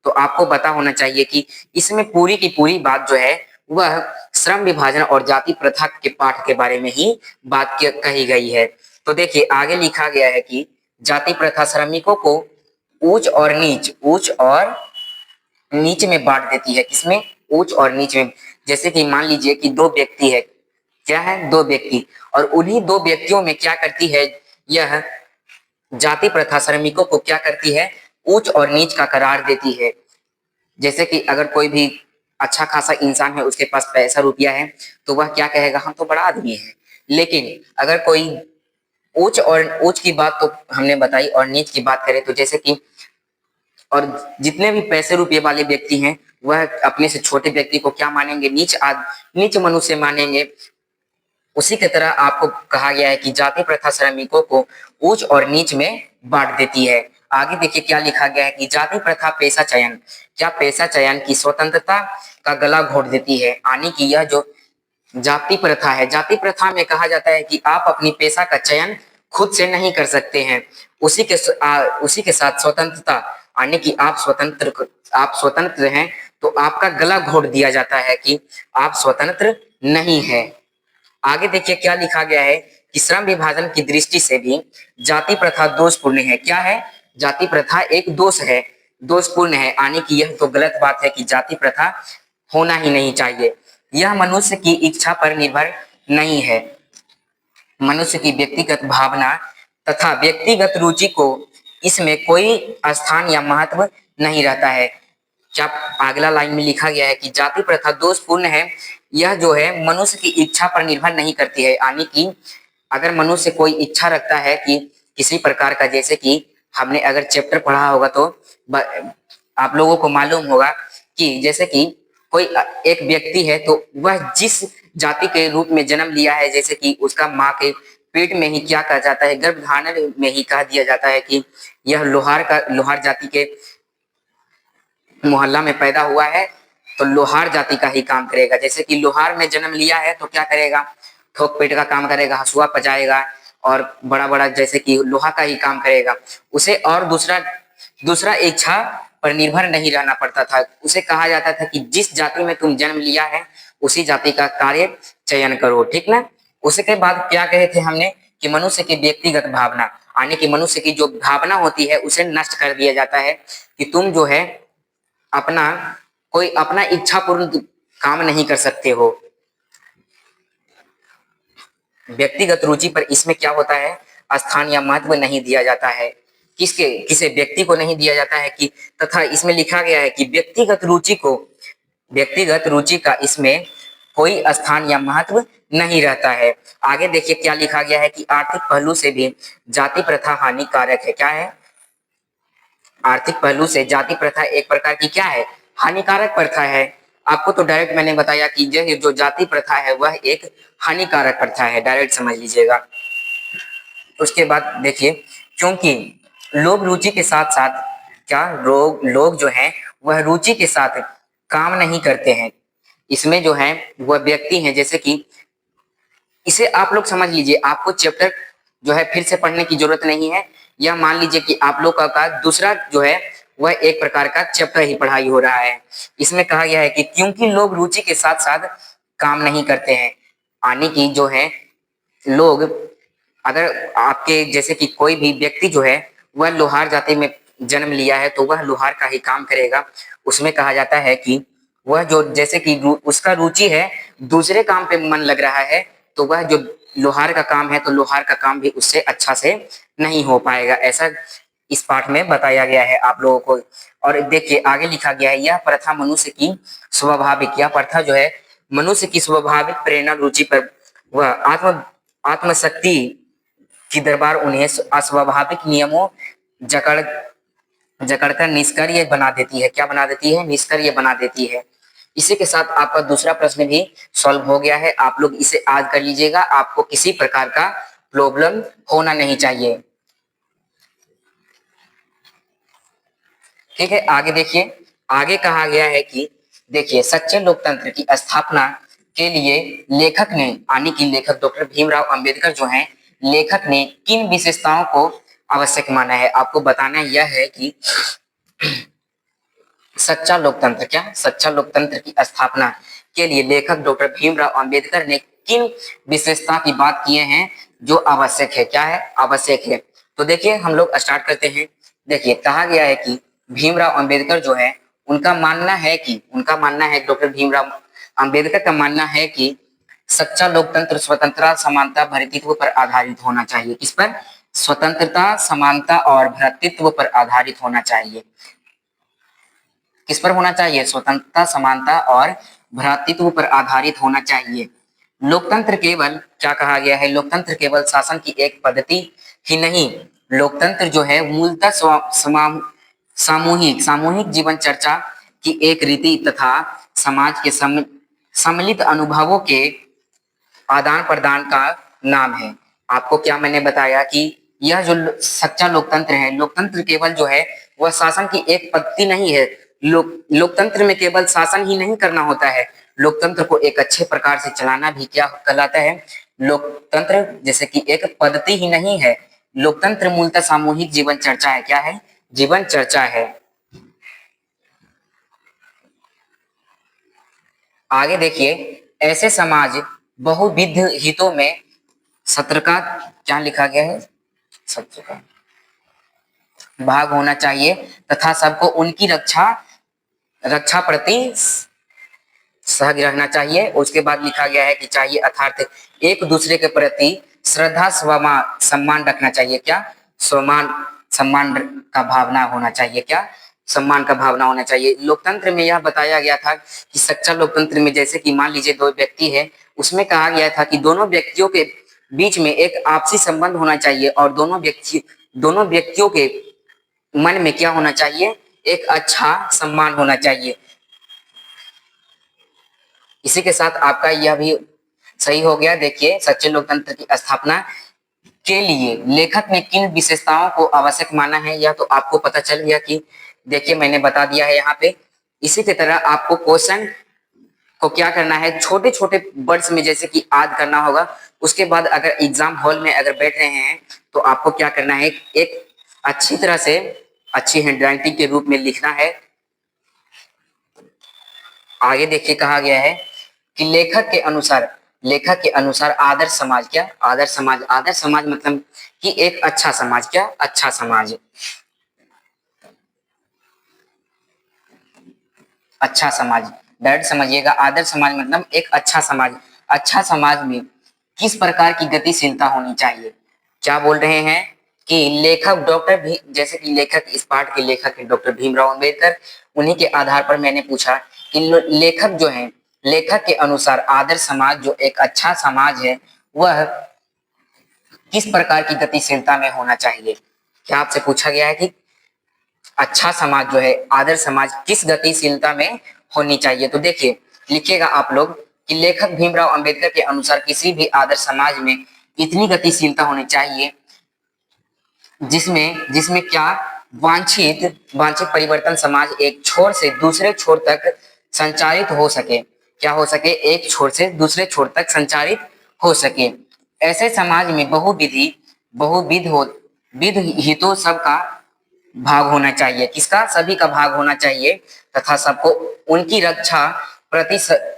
तो आपको पता होना चाहिए कि इसमें पूरी की पूरी बात जो है वह श्रम विभाजन और जाति प्रथा के पाठ के बारे में ही बात कही गई है। तो देखिए आगे लिखा गया है कि जाति प्रथा श्रमिकों को ऊंच और नीच में बांट देती है। किसमें? ऊंच और नीच में। जैसे कि मान लीजिए कि दो व्यक्ति है, क्या है? दो व्यक्ति, और उन्हीं दो व्यक्तियों में क्या करती है यह जाति प्रथा श्रमिकों को, क्या करती है? ऊंच और नीच का करार देती है। जैसे कि अगर कोई भी अच्छा खासा इंसान है, उसके पास पैसा रुपया है, तो वह क्या कहेगा? हम तो बड़ा आदमी है। लेकिन अगर कोई ऊंच की बात तो हमने बताई, और नीच की बात करें तो जैसे कि, और जितने भी पैसे रुपये वाले व्यक्ति हैं वह अपने से छोटे व्यक्ति को क्या मानेंगे? नीच मनुष्य मानेंगे। उसी की तरह आपको कहा गया है कि जाति प्रथा श्रमिकों को ऊंच और नीच में बांट देती है। आगे देखिए क्या लिखा गया है कि जाति प्रथा पेशा चयन, क्या? पेशा चयन की स्वतंत्रता का गला घोट देती है। यानी कि यह जो जाति प्रथा है, जाति प्रथा में कहा जाता है कि आप अपनी पेशा का चयन खुद से नहीं कर सकते हैं। उसी के साथ स्वतंत्रता, यानी कि आप स्वतंत्र हैं, तो आपका गला घोट दिया जाता है कि आप स्वतंत्र नहीं है। आगे देखिए क्या लिखा गया है कि श्रम विभाजन की दृष्टि से भी जाति प्रथा दोषपूर्ण है। क्या है? जाति प्रथा एक दोष है, दोषपूर्ण है। यानी कि यह तो गलत बात है कि जाति प्रथा होना ही नहीं चाहिए। यह मनुष्य की इच्छा पर निर्भर नहीं है। मनुष्य की व्यक्तिगत भावना तथा व्यक्तिगत रुचि को इसमें कोई स्थान या महत्व नहीं रहता है। क्या अगला लाइन में लिखा गया है कि जाति प्रथा दोषपूर्ण है, यह जो है मनुष्य की इच्छा पर निर्भर नहीं करती है। यानी कि अगर मनुष्य कोई इच्छा रखता है कि किसी प्रकार का, जैसे कि हमने अगर चैप्टर पढ़ा होगा तो आप लोगों को मालूम होगा कि जैसे कि कोई एक व्यक्ति है तो वह जिस जाति के रूप में जन्म लिया है, जैसे कि उसका माँ के पेट में ही क्या कहा जाता है, गर्भधारण में ही कह दिया जाता है कि यह लोहार जाति के मोहल्ला में पैदा हुआ है, तो लोहार जाति का ही काम करेगा। जैसे कि लोहार में जन्म लिया है तो क्या करेगा? ठोक पेट का काम करेगा, हसुआ पचाएगा और बड़ा बड़ा जैसे कि लोहा का ही काम करेगा। उसे और दूसरा इच्छा पर निर्भर नहीं रहना पड़ता था। उसे कहा जाता था कि जिस जाति में तुम जन्म लिया है उसी जाति का कार्य चयन करो, ठीक ना। उसके बाद क्या कहे थे हमने कि मनुष्य की व्यक्तिगत भावना, यानी कि मनुष्य की जो भावना होती है उसे नष्ट कर दिया जाता है कि तुम जो है अपना कोई अपना इच्छा पूर्ण काम नहीं कर सकते हो। व्यक्तिगत रुचि पर इसमें क्या होता है, स्थान या महत्व नहीं दिया जाता है। किसके किसे व्यक्ति को नहीं दिया जाता है कि, तथा इसमें लिखा गया है कि व्यक्तिगत रुचि का इसमें कोई स्थान या महत्व नहीं रहता है। आगे देखिए क्या लिखा गया है कि आर्थिक पहलू से भी जाति प्रथा हानिकारक है। क्या है, आर्थिक पहलू से जाति प्रथा एक प्रकार की क्या है, हानिकारक प्रथा है। आपको तो डायरेक्ट मैंने बताया कि जो जाति प्रथा है वह एक हानिकारक प्रथा है, डायरेक्ट समझ लीजिएगा। उसके बाद देखिए, क्योंकि लोग रुचि के साथ साथ क्या लोग जो हैं वह रुचि के साथ काम नहीं करते हैं। इसमें जो है वह व्यक्ति हैं, जैसे कि इसे आप लोग समझ लीजिए, आपको चैप्टर जो है फिर से पढ़ने की जरूरत नहीं है। यह मान लीजिए कि आप लोग का दूसरा जो है वह एक प्रकार का चैप्टर ही पढ़ाई हो रहा है। इसमें कहा गया है कि क्योंकि लोग रुचि के साथ साथ काम नहीं करते हैं, यानी कि जो है लोग, अगर आपके जैसे कि कोई भी व्यक्ति जो है वह लोहार जाति में जन्म लिया है तो वह लोहार का ही काम करेगा। उसमें कहा जाता है कि वह जो जैसे कि उसका रुचि है दूसरे काम पे मन लग रहा है तो वह जो लोहार का काम है तो लोहार का काम भी उससे अच्छा से नहीं हो पाएगा। ऐसा इस पाठ में बताया गया है आप लोगों को। और देखिए आगे लिखा गया है, यह प्रथा मनुष्य की स्वाभाविक, यह प्रथा जो है मनुष्य की स्वाभाविक प्रेरणा रुचि पर वह आत्मशक्ति की दरबार उन्हें अस्वाभाविक नियमों जकड़कर निष्क्रिय बना देती है। क्या बना देती है, निष्क्रिय बना देती है। इसी के साथ आपका दूसरा प्रश्न भी सॉल्व हो गया है। आप लोग इसे आज कर लीजिएगा, आपको किसी प्रकार का प्रॉब्लम होना नहीं चाहिए, ठीक है। आगे देखिए, आगे कहा गया है कि देखिए सच्चे लोकतंत्र की स्थापना के लिए लेखक ने, यानी कि लेखक डॉक्टर भीमराव अंबेडकर जो हैं, लेखक ने किन विशेषताओं को आवश्यक माना है। आपको बताना यह है कि सच्चा लोकतंत्र, क्या सच्चा लोकतंत्र की स्थापना के लिए लेखक डॉक्टर भीमराव अंबेडकर ने किन विशेषता की बात किए हैं जो आवश्यक है। क्या है, आवश्यक है। तो देखिए हम लोग स्टार्ट करते हैं। देखिए कहा गया है कि भीमराव अंबेडकर जो है उनका मानना है डॉक्टर भीमराव अंबेडकर का मानना है कि सच्चा लोकतंत्र स्वतंत्रता, समानता, भ्रातृत्व पर आधारित होना चाहिए। किस पर, स्वतंत्रता, समानता और भ्रातृत्व पर आधारित होना चाहिए। किस पर होना चाहिए, स्वतंत्रता, समानता और भ्रातृत्व पर आधारित होना चाहिए। लोकतंत्र केवल, क्या कहा गया है, लोकतंत्र केवल शासन की एक पद्धति ही नहीं, लोकतंत्र जो है मूलतः सामूहिक जीवन चर्चा की एक रीति तथा समाज के सम्मिलित अनुभवों के आदान प्रदान का नाम है। आपको क्या मैंने बताया कि यह जो सच्चा लोकतंत्र है, लोकतंत्र केवल जो है वह शासन की एक पद्धति नहीं है। लोकतंत्र में केवल शासन ही नहीं करना होता है, लोकतंत्र को एक अच्छे प्रकार से चलाना भी क्या कहलाता है, लोकतंत्र जैसे कि एक पद्धति ही नहीं है। लोकतंत्र मूलतः सामूहिक जीवन चर्चा है। क्या है, जीवन चर्चा है। आगे देखिए, ऐसे समाज बहुविध हितों में सत्र का, क्या लिखा गया है, सत्र का भाग होना चाहिए तथा सबको उनकी रक्षा प्रति सहज रहना चाहिए। उसके बाद लिखा गया है कि चाहिए अर्थात एक दूसरे के प्रति श्रद्धा सम्मान रखना चाहिए। क्या, सम्मान का भावना होना चाहिए। क्या, सम्मान का भावना होना चाहिए। लोकतंत्र में यह बताया गया था कि सच्चा लोकतंत्र में जैसे कि मान लीजिए दो व्यक्ति है, उसमें कहा गया था कि दोनों व्यक्तियों के बीच में एक आपसी संबंध होना चाहिए और दोनों व्यक्तियों के मन में क्या होना चाहिए, एक अच्छा सम्मान होना चाहिए। इसी के साथ आपका यह भी सही हो गया। देखिए सच्चे लोकतंत्र की स्थापना के लिए लेखक ने किन विशेषताओं को आवश्यक माना है, यह तो आपको पता चल गया कि देखिए मैंने बता दिया है यहाँ पे। इसी की तरह आपको क्वेश्चन को क्या करना है, छोटे छोटे वर्ड्स में जैसे कि याद करना होगा। उसके बाद अगर एग्जाम हॉल में अगर बैठ रहे हैं तो आपको क्या करना है, एक अच्छी तरह से अच्छी हैंडराइटिंग के रूप में लिखना है। आगे देखिए कहा गया है कि लेखक के अनुसार आदर्श समाज क्या, आदर्श समाज मतलब कि एक अच्छा समाज, क्या अच्छा समाज, अच्छा समाज डायरेक्ट समझिएगा। आदर्श समाज मतलब एक अच्छा समाज। अच्छा समाज में किस प्रकार की गतिशीलता होनी चाहिए? क्या बोल रहे हैं कि लेखक डॉक्टर भी, जैसे कि लेखक, इस पाठ के लेखक है डॉक्टर भीमराव अंबेडकर, उन्हीं के आधार पर मैंने पूछा कि लेखक जो है, लेखक के अनुसार आदर्श समाज जो एक अच्छा समाज है वह किस प्रकार की गतिशीलता में होना चाहिए। क्या आपसे पूछा गया है कि अच्छा समाज जो है, आदर्श समाज किस गतिशीलता में होनी चाहिए? तो देखिए लिखिएगा आप लोग कि लेखक भीमराव अंबेडकर के अनुसार किसी भी आदर्श समाज में इतनी गतिशीलता होनी चाहिए जिसमें जिसमें क्या, वांछित वांछित परिवर्तन समाज एक छोर से दूसरे छोर तक संचारित हो सके। क्या हो सके? एक छोर से दूसरे छोर तक संचारित हो सके। ऐसे समाज में बहुविधि बहुविध हो विध हितों सबका भाग होना चाहिए। किसका? सभी का भाग होना चाहिए तथा सबको उनकी रक्षा प्रति सघन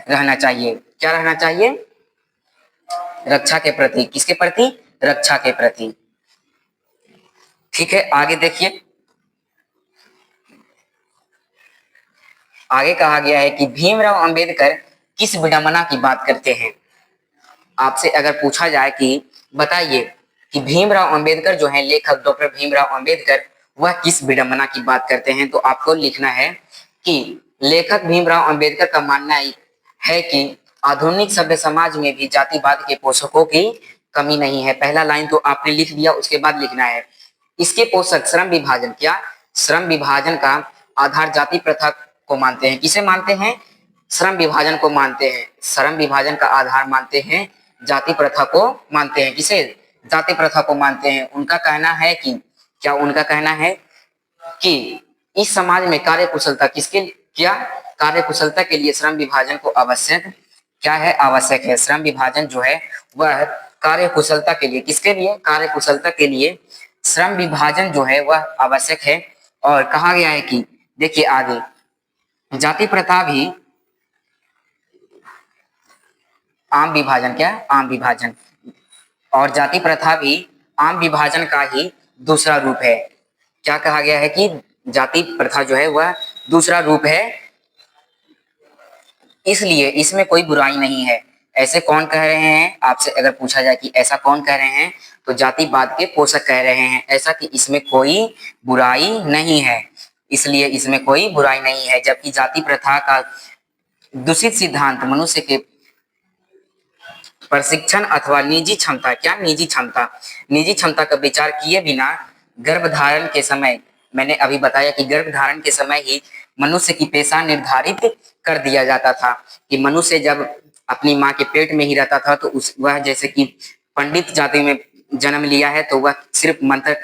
रहना चाहिए। क्या रहना चाहिए? रक्षा के प्रति। किसके प्रति? रक्षा के प्रति। ठीक है, आगे देखिए। आगे कहा गया है कि भीमराव अंबेडकर किस विडंबना की बात करते हैं? आपसे अगर पूछा जाए कि बताइए कि भीमराव अंबेडकर जो है, लेखक डॉक्टर भीमराव अंबेडकर, वह किस विडंबना की बात करते हैं, तो आपको लिखना है कि लेखक भीमराव अंबेडकर का मानना है कि आधुनिक सभ्य समाज में भी जातिवाद के पोषकों की कमी नहीं है। पहला लाइन तो आपने लिख दिया, उसके बाद लिखना है इसके पोषक श्रम विभाजन, क्या श्रम विभाजन का आधार जाति प्रथा को मानते हैं। किसे मानते हैं? श्रम विभाजन को मानते हैं। श्रम विभाजन का आधार मानते हैं, जाति प्रथा को मानते हैं। किसे? जाति प्रथा को मानते हैं। उनका कहना है कि, क्या उनका कहना है कि इस समाज में कार्य कुशलता किसके, क्या कार्य कुशलता के लिए श्रम विभाजन को आवश्यक, क्या है? आवश्यक है। श्रम विभाजन जो है वह कार्य कुशलता के लिए, किसके लिए? कार्य कुशलता के लिए श्रम विभाजन जो है वह आवश्यक है। और कहा गया है कि देखिए आगे, जाति प्रथा भी आम विभाजन, क्या आम विभाजन, और जाति प्रथा भी आम विभाजन का ही दूसरा रूप है। क्या कहा गया है कि जाति प्रथा जो है वह दूसरा रूप है, इसलिए इसमें कोई बुराई नहीं है। ऐसे कौन कह रहे हैं? आपसे अगर पूछा जाए कि ऐसा कौन कह रहे हैं, तो जातिवाद के पोषक कह रहे हैं ऐसा कि इसमें कोई बुराई नहीं है, इसलिए इसमें कोई बुराई नहीं है। जबकि जाति प्रथा का दूषित सिद्धांत मनुष्य के प्रशिक्षण अथवा निजी क्षमता, क्या निजी क्षमता का विचार किए बिना गर्भधारण के समय, मैंने अभी बताया कि गर्भधारण के समय ही मनुष्य की पेशा निर्धारित कर दिया जाता था कि मनुष्य जब अपनी माँ के पेट में ही रहता था तो वह जैसे कि पंडित जाति में जन्म लिया है तो वह सिर्फ मंत्र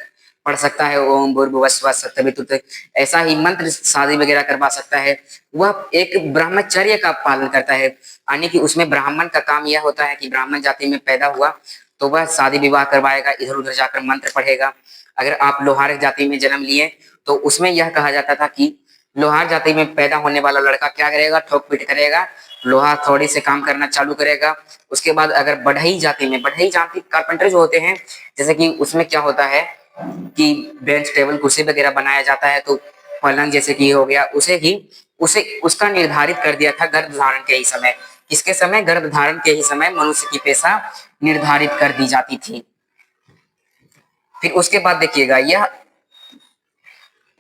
पढ़ सकता है, ओम भूर्भुवस्सुवः सत्सवितुर्वरेण्यं, ऐसा ही मंत्र शादी वगैरह करवा सकता है। वह एक ब्रह्मचर्य का पालन करता है, यानी कि उसमें ब्राह्मण का काम यह होता है कि ब्राह्मण जाति में पैदा हुआ तो वह शादी विवाह करवाएगा, इधर उधर जाकर मंत्र पढ़ेगा। अगर आप लोहार जाति में जन्म लिए तो उसमें यह कहा जाता था कि लोहार जाति में पैदा होने वाला लड़का क्या करेगा? ठोक पीट करेगा, लोहा थोड़ी से काम करना चालू करेगा। उसके बाद अगर बढ़ई जाति कारपेंटर जो होते हैं, जैसे कि उसमें क्या होता है कि बेंच टेबल कुर्सी वगैरह बनाया जाता है, तो पलंग जैसे कि हो गया, उसे उसका निर्धारित कर दिया था गर्भधारण के ही समय। किसके समय? गर्भधारण के ही समय मनुष्य की पेशा निर्धारित कर दी जाती थी। फिर उसके बाद देखिएगा, यह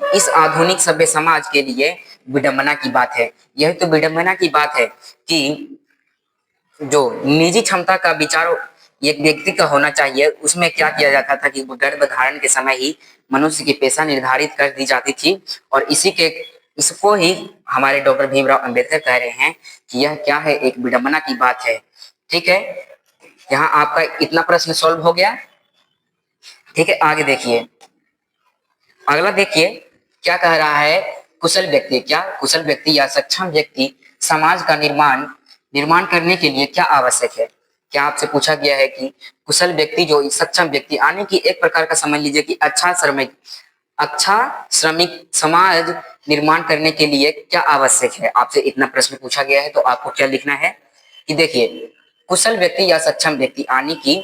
इस आधुनिक सभ्य समाज के लिए विडंबना की बात है। यह तो विडंबना की बात है कि जो निजी क्षमता का विचार एक व्यक्ति का होना चाहिए, उसमें क्या किया जाता था कि गर्भधारण के समय ही मनुष्य की पेशा निर्धारित कर दी जाती थी। और इसको ही हमारे डॉक्टर भीमराव अंबेडकर कह रहे हैं कि यह क्या है? एक विडंबना की बात है। ठीक है, यहाँ आपका इतना प्रश्न सॉल्व हो गया। ठीक है, आगे देखिए, अगला देखिए क्या कह रहा है। कुशल व्यक्ति, क्या कुशल व्यक्ति या सक्षम व्यक्ति समाज का निर्माण करने के लिए क्या आवश्यक है? क्या आपसे पूछा गया है कि कुशल व्यक्ति जो सक्षम व्यक्ति यानी कि एक प्रकार का समझ लीजिए कि अच्छा श्रमिक समाज निर्माण करने के लिए क्या आवश्यक है? आपसे इतना प्रश्न पूछा गया है तो आपको क्या लिखना है कि देखिए, कुशल व्यक्ति या सक्षम व्यक्ति यानी कि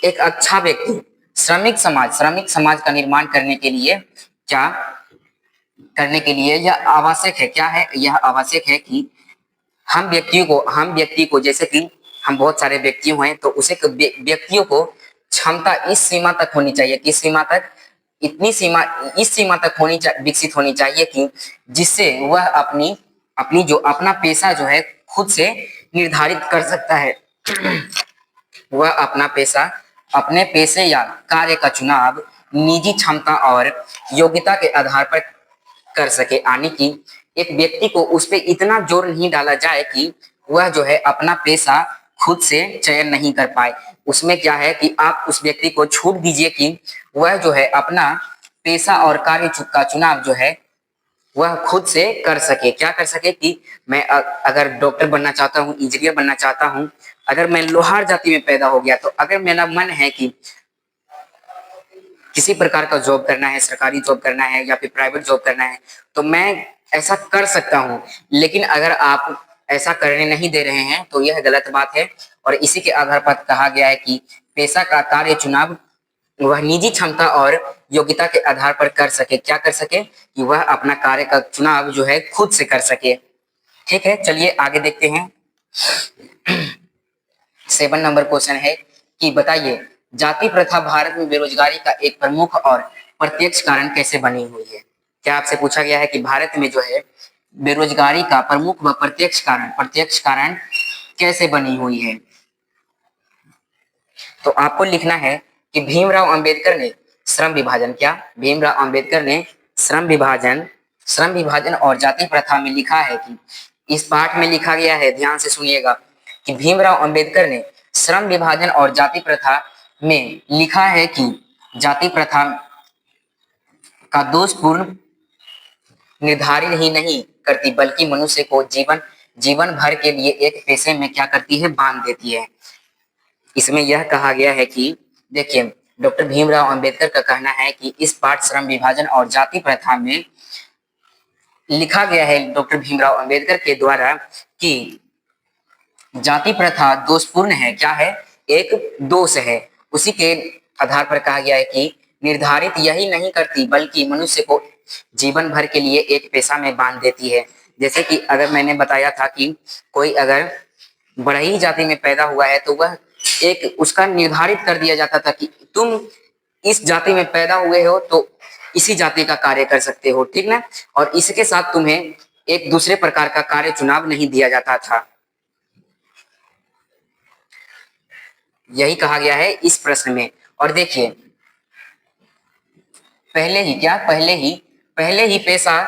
एक अच्छा व्यक्ति श्रमिक समाज का निर्माण करने के लिए क्या करने के लिए यह आवश्यक है? क्या है? यह आवश्यक है कि हम व्यक्ति को जैसे कि हम बहुत सारे व्यक्तियों हैं तो उसे व्यक्तियों को क्षमता इस सीमा तक होनी चाहिए, किस सीमा तक, इस सीमा तक विकसित होनी चाहिए कि जिससे वह अपनी जो अपना पेशा जो है खुद से निर्धारित कर सकता है। वह अपना पेशा अपने पेशे या कार्य का चुनाव निजी क्षमता और योग्यता के आधार पर कर सके, यानी कि एक व्यक्ति को उस पर इतना जोर नहीं डाला जाए कि वह जो है अपना पेशा खुद से चयन नहीं कर पाए। उसमें क्या है कि आप उस व्यक्ति को छूट दीजिए कि वह जो है अपना पेशा और कार्य का चुनाव जो है वह खुद से कर सके। क्या कर सके कि मैं अगर डॉक्टर बनना चाहता हूँ, इंजीनियर बनना चाहता हूँ, अगर मैं लोहार जाति में पैदा हो गया तो अगर मेरा मन है कि किसी प्रकार का जॉब करना है, सरकारी जॉब करना है या फिर प्राइवेट जॉब करना है, तो मैं ऐसा कर सकता हूँ। लेकिन अगर आप ऐसा करने नहीं दे रहे हैं तो यह गलत बात है। और इसी के आधार पर कहा गया है कि पेशा का कार्य चुनाव वह निजी क्षमता और योग्यता के आधार पर कर सके। क्या कर सके कि वह अपना कार्य का चुनाव जो है खुद से कर सके। ठीक है, चलिए आगे देखते हैं। 7 नंबर क्वेश्चन है कि बताइए, जाति प्रथा भारत में बेरोजगारी का एक प्रमुख और प्रत्यक्ष कारण कैसे बनी हुई है? क्या आपसे पूछा गया है कि भारत में जो है बेरोजगारी का प्रमुख व प्रत्यक्ष कारण कैसे बनी हुई है? तो आपको लिखना है कि भीमराव अंबेडकर ने श्रम विभाजन भीमराव अंबेडकर ने श्रम विभाजन और जाति प्रथा में लिखा है कि इस पाठ में लिखा गया है, ध्यान से सुनिएगा, कि भीमराव अंबेडकर ने श्रम विभाजन और जाति प्रथा में लिखा है कि जाति प्रथा का दोषपूर्ण निर्धारित ही नहीं करती बल्कि मनुष्य को जीवन भर के लिए एक पेशे में क्या करती है, बांध देती है। इसमें यह कहा गया है कि देखिए, डॉक्टर भीमराव अंबेडकर का कहना है कि इस पाठ श्रम विभाजन और जाति प्रथा में लिखा गया है डॉक्टर भीमराव अंबेडकर के द्वारा कि जाति प्रथा दोषपूर्ण है। क्या है? एक दोष है। उसी के आधार पर कहा गया है कि निर्धारित यही नहीं करती बल्कि मनुष्य को जीवन भर के लिए एक पेशा में बांध देती है। जैसे कि अगर मैंने बताया था कि कोई अगर बढ़ई जाति में पैदा हुआ है तो वह एक उसका निर्धारित कर दिया जाता था कि तुम इस जाति में पैदा हुए हो तो इसी जाति का कार्य कर सकते हो, ठीक ना। और इसके साथ तुम्हें एक दूसरे प्रकार का कार्य चुनाव नहीं दिया जाता था। यही कहा गया है इस प्रश्न में। और देखिए, पहले ही पेशा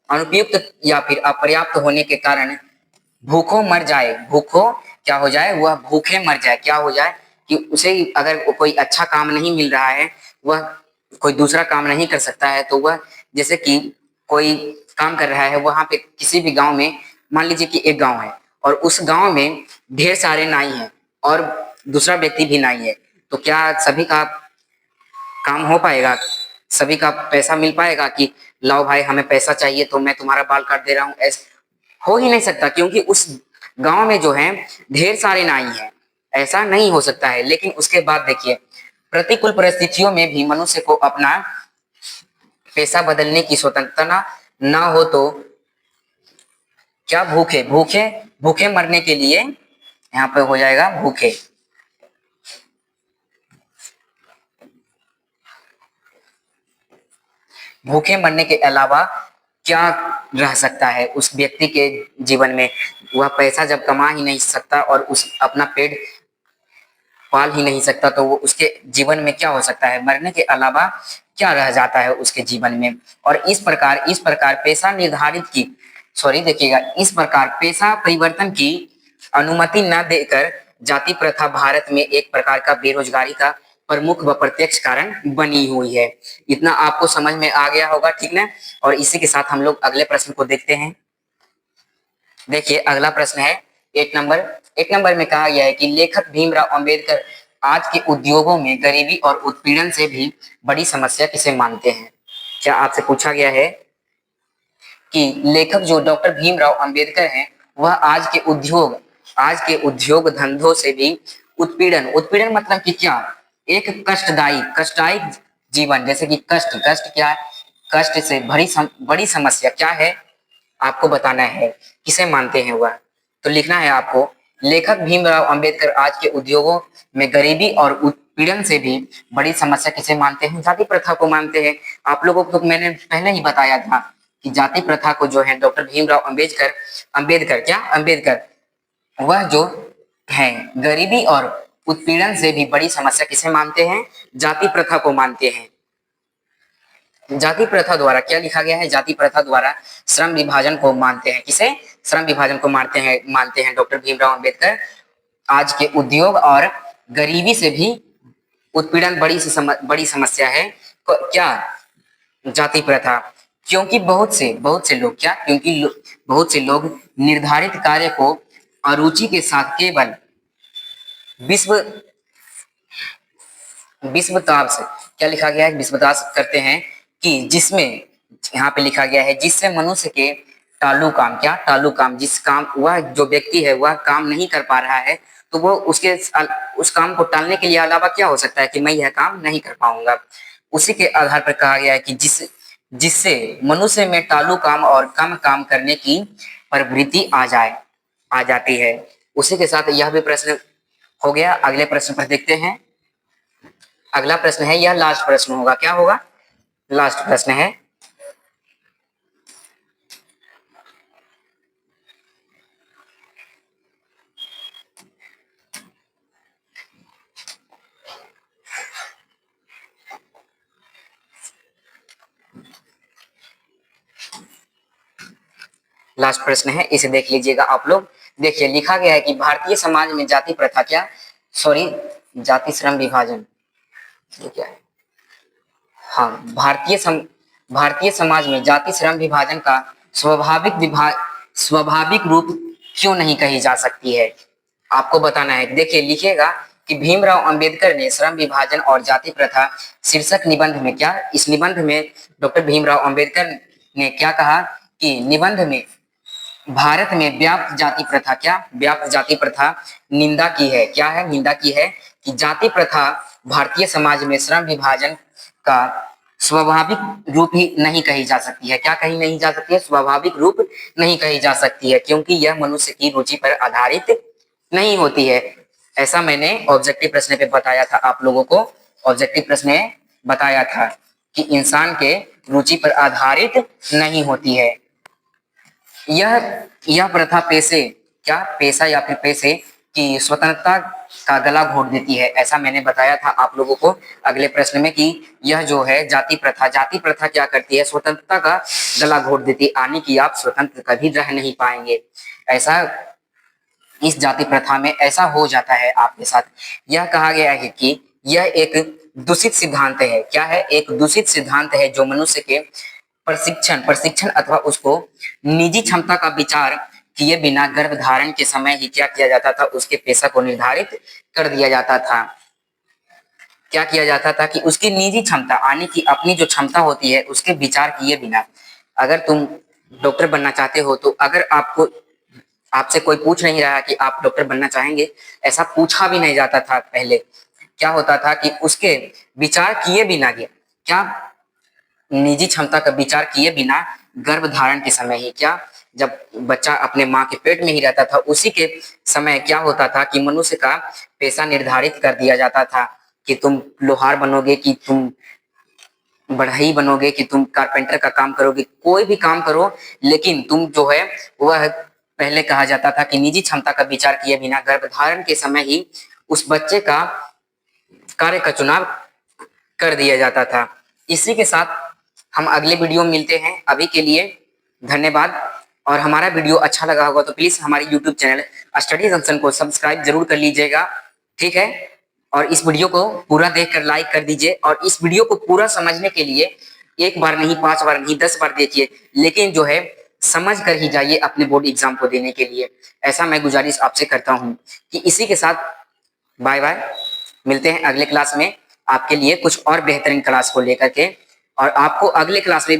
अनुपयुक्त या फिर अपर्याप्त होने के कारण भूखों क्या हो जाए, वह भूखे मर जाए। क्या हो जाए कि उसे अगर कोई अच्छा काम नहीं मिल रहा है, वह कोई दूसरा काम नहीं कर सकता है, तो वह जैसे कि कोई काम कर रहा है वहां पे किसी भी गांव में, मान लीजिए कि एक गांव है और उस गांव में ढेर सारे नाई हैं और दूसरा व्यक्ति भी नाई है, तो क्या सभी का काम हो पाएगा? सभी का पैसा मिल पाएगा कि लाओ भाई हमें पैसा चाहिए तो मैं तुम्हारा बाल काट दे रहा हूँ? ऐसा हो ही नहीं सकता, क्योंकि उस गांव में जो है ढेर सारे नाई हैं। ऐसा नहीं हो सकता है। लेकिन उसके बाद देखिए, प्रतिकूल परिस्थितियों में भी मनुष्य को अपना पेशा बदलने की स्वतंत्रता ना हो तो क्या भूखे मरने के लिए यहाँ पे हो जाएगा भूखे मरने के अलावा क्या रह सकता है उस व्यक्ति के जीवन में? वह पैसा जब कमा ही नहीं सकता और उस अपना पेट पाल ही नहीं सकता तो वो उसके जीवन में क्या हो सकता है? मरने के अलावा क्या रह जाता है उसके जीवन में? और इस प्रकार पेशा निर्धारित की देखिएगा, इस प्रकार पेशा परिवर्तन की अनुमति न देकर जाति प्रथा भारत में एक प्रकार का बेरोजगारी का प्रमुख व प्रत्यक्ष कारण बनी हुई है। इतना आपको समझ में आ गया होगा, ठीक ना। और इसी के साथ हम लोग अगले प्रश्न को देखते हैं। देखिए, अगला प्रश्न है एक नंबर में कहा गया है कि लेखक भीमराव अंबेडकर आज के उद्योगों में गरीबी और उत्पीड़न से भी बड़ी समस्या किसे मानते हैं। क्या आपसे पूछा गया है कि लेखक जो डॉक्टर भीमराव अंबेडकर हैं वह आज के उद्योग धंधों से भी उत्पीड़न मतलब कि क्या, एक कष्टदायी जीवन, जैसे कि कष्ट क्या है, कष्ट से बड़ी समस्या क्या है आपको बताना है, किसे मानते हैं वह। तो लिखना है आपको, लेखक भीमराव अंबेडकर आज के उद्योगों में गरीबी और उत्पीड़न से भी बड़ी समस्या किसे मानते हैं, जाति प्रथा को मानते हैं। आप लोगों को मैंने पहले ही बताया था कि जाति प्रथा को जो है डॉक्टर भीमराव अंबेडकर वह जो है गरीबी और उत्पीड़न से भी बड़ी समस्या किसे मानते हैं, जाति प्रथा को मानते हैं। जाति प्रथा द्वारा क्या लिखा गया है, जाति प्रथा द्वारा श्रम विभाजन को मानते हैं, किसे, श्रम विभाजन को मानते हैं डॉक्टर भीमराव अंबेडकर। आज के उद्योग और गरीबी से भी उत्पीड़न बड़ी समस्या है क्या, जाति प्रथा। क्योंकि बहुत से लोग क्या, क्योंकि बहुत से लोग निर्धारित कार्य को अरुचि के साथ केवल विश्वताप से, क्या लिखा गया है, विश्वताप करते हैं कि जिसमें, यहाँ पे लिखा गया है जिससे मनुष्य के टालू काम, जिस काम वह जो व्यक्ति है वह काम नहीं कर पा रहा है तो वो उस काम को टालने के लिए अलावा क्या हो सकता है कि मैं यह काम नहीं कर पाऊंगा। उसी के आधार पर कहा गया है कि जिससे मनुष्य में टालू काम और कम काम करने की प्रवृत्ति आ जाती है। उसी के साथ यह भी प्रश्न हो गया। अगले प्रश्न पर देखते हैं। अगला प्रश्न है, यह लास्ट प्रश्न होगा, क्या होगा, लास्ट प्रश्न है। लास्ट प्रश्न है, इसे देख लीजिएगा आप लोग। देखिए लिखा गया है कि भारतीय समाज में जाति प्रथा क्या, जाति श्रम विभाजन, ये क्या है, हाँ, भारतीय समाज में जाति श्रम विभाजन का स्वाभाविक रूप क्यों नहीं कही जा सकती है, आपको बताना है। देखिए लिखिएगा कि भीमराव अंबेडकर ने श्रम विभाजन और जाति प्रथा शीर्षक निबंध में क्या, इस निबंध में डॉक्टर भीमराव अंबेडकर ने क्या कहा कि निबंध में भारत में व्याप्त जाति प्रथा निंदा की है, क्या है, निंदा की है कि जाति प्रथा भारतीय समाज में श्रम विभाजन का स्वाभाविक रूप ही नहीं कही जा सकती है। क्या कही नहीं जा सकती है, स्वाभाविक रूप नहीं कही जा सकती है, क्योंकि यह मनुष्य की रुचि पर आधारित नहीं होती है। ऐसा मैंने ऑब्जेक्टिव प्रश्न पे बताया था आप लोगों को, ऑब्जेक्टिव प्रश्न में बताया था कि इंसान के रुचि पर आधारित नहीं होती है। यह प्रथा पेशा या फिर पैसे की स्वतंत्रता का गला घोट देती है, ऐसा मैंने बताया था आप लोगों को अगले प्रश्न में कि यह जो है जाति प्रथा क्या करती है, स्वतंत्रता का गला घोट देती है, यानी कि आप स्वतंत्र कभी रह नहीं पाएंगे। ऐसा इस जाति प्रथा में ऐसा हो जाता है आपके साथ। यह कहा गया है कि यह एक दूषित सिद्धांत है, क्या है, एक दूषित सिद्धांत है जो मनुष्य के प्रशिक्षण अथवा उसको निजी क्षमता का विचार किए बिना गर्भधारण के समय ही क्या किया जाता था, उसके पेशा को निर्धारित कर दिया जाता था। क्या किया जाता था कि उसकी निजी क्षमता, यानी कि अपनी जो क्षमता होती है उसके विचार किए बिना, अगर तुम डॉक्टर बनना चाहते हो तो अगर आपसे कोई पूछ नहीं रहा कि आप डॉक्टर बनना चाहेंगे, ऐसा पूछा भी नहीं जाता था पहले। क्या होता था कि उसके विचार किए बिना क्या, निजी क्षमता का विचार किए बिना गर्भधारण के समय ही क्या, जब बच्चा अपने माँ के पेट में ही रहता था उसी के समय क्या होता था कि मनुष्य का पेशा निर्धारित कर दिया जाता था कि तुम लोहार बनोगे, कि तुम बढ़ई बनोगे, कि तुम कारपेंटर का काम करोगे, कोई भी काम करो, लेकिन तुम जो है वह पहले कहा जाता था कि निजी क्षमता का विचार किए बिना गर्भधारण के समय ही उस बच्चे का कार्य का चुनाव कर दिया जाता था। इसी के साथ हम अगले वीडियो में मिलते हैं। अभी के लिए धन्यवाद, और हमारा वीडियो अच्छा लगा होगा तो प्लीज हमारे यूट्यूब चैनल स्टडी जंक्शन को सब्सक्राइब जरूर कर लीजिएगा, ठीक है। और इस वीडियो को पूरा देखकर लाइक कर दीजिए, और इस वीडियो को पूरा समझने के लिए एक बार नहीं, 5 बार नहीं, 10 बार देखिए, लेकिन जो है समझ कर ही जाइए अपने बोर्ड एग्जाम को देने के लिए। ऐसा मैं गुजारिश आपसे करता हूँ कि इसी के साथ बाय बाय, मिलते हैं अगले क्लास में आपके लिए कुछ और बेहतरीन क्लास को लेकर के, और आपको अगले क्लास में